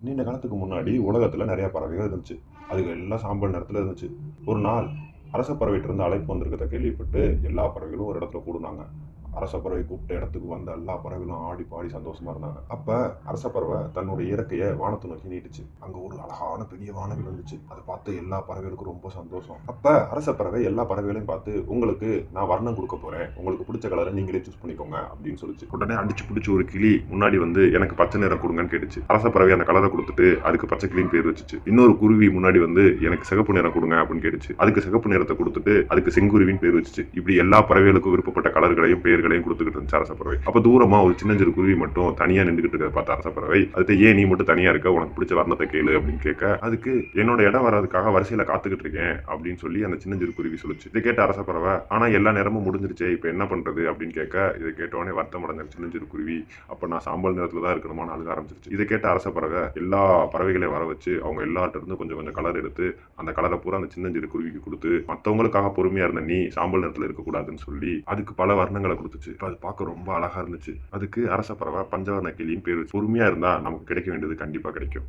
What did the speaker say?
நீண்ட காலத்துக்கு முன்னாடி உலகத்துல நிறைய பறவைகள் இருந்துச்சு. அதுக எல்லாம் சாம்பல் நிறத்துல இருந்துச்சு. ஒரு நாள் அரச பறவைட்டு இருந்து அழைப்பு வந்திருக்கிறத கேள்விப்பட்டு எல்லா பறவைகளும் ஒரு இடத்துல கூடுனாங்க. அரச பறவை கூப்பிட்ட இடத்துக்கு வந்த எல்லா பறவைகளும் ஆடி பாடி சந்தோஷமா இருந்தாங்க. அப்ப அரச பறவை தன்னுடைய இறக்கைய வானத்தை நோக்கி நீட்டுச்சு. அங்க ஒரு அழகான பெரிய வானவில் இருந்துச்சு. அதை பார்த்து எல்லா பறவைகளுக்கும் ரொம்ப சந்தோஷம். அப்ப அரச பறவை எல்லா பறவைகளையும் பார்த்து, உங்களுக்கு நான் வர்ணம் கொடுக்க போறேன், உங்களுக்கு பிடிச்ச கலரை நீங்களே சூஸ் பண்ணிக்கோங்க அப்படின்னு சொல்லிச்சு. உடனே அடிச்சு பிடிச்ச ஒரு கிளி முன்னாடி வந்து எனக்கு பச்சை நிறம் கொடுங்கன்னு கேட்டுச்சு. அரச பறவை அந்த கலரை கொடுத்துட்டு அதுக்கு பச்சை கிளின்னு பேர் வச்சுச்சு. இன்னொரு குருவி முன்னாடி வந்து எனக்கு சிகப்பு நிறம் கொடுங்க அப்படின்னு கேட்டுச்சு. அதுக்கு சிகப்பு நிறத்தை கொடுத்துட்டு அதுக்கு செங்குருவின்னு பேர் வச்சுச்சு. இப்படி எல்லா பறவைகளுக்கும் விருப்பப்பட்ட கலர்களையும் பேர்களையும் கொடுத்துக்கிட்டு இருந்துச்சு அரச பறவை. அப்ப தூரமா ஒரு சின்னஞ்சிறு குருவி மட்டும் தனியா நின்றுகிட்டு இருக்க பார்த்த அரச பறவை, அதுக்கு ஏன் நீ மட்டும் தனியா இருக்க, உனக்கு பிடிச்ச வர்ணத்தை கேளு அப்படின்னு கேட்க, அதுக்கு என்னோட இடம் வர்றதுக்காக வரிசையில காத்துக்கிட்டு இருக்கேன் அப்படின்னு சொல்லி அந்த சின்னஞ்சிறு குருவி சொல்லுச்சு. இதை கேட்ட அரச பறவை, ஆனா எல்லா நேரமும் முடிஞ்சிருச்சே, இப்ப என்ன பண்றது அப்படின்னு கேட்க, இதை கேட்டவனே வருத்தம் அடைஞ்ச சின்னஞ்சிறு குருவி, அப்ப நான் சாம்பல் நிறத்துல தான் இருக்கணுமா அழுக ஆரம்பிச்சிருச்சு. இதை கேட்ட அரச பறவை எல்லா பறவைகளையும் வர வச்சு அவங்க எல்லார்ட்ட இருந்து கொஞ்சம் கொஞ்சம் கலர் எடுத்து அந்த கலரை பூரா அந்த சின்னஞ்சிறு குருவிக்கு கொடுத்து, மற்றவங்களுக்காக பொறுமையா இருந்த நீ சாம்பல் நிறத்துல இருக்கக்கூடாதுன்னு சொல்லி அதுக்கு பல வர்ணங்களை கொடுத்துச்சு. அது பார்க்க ரொம்ப அழகா இருந்துச்சு. அதுக்கு அரச பறவை பஞ்சவர்ண கிளின்னு பேர் வச்சு. பொறுமையா இருந்தா நமக்கு கிடைக்க வேண்டியது கண்டிப்பா கிடைக்கும்.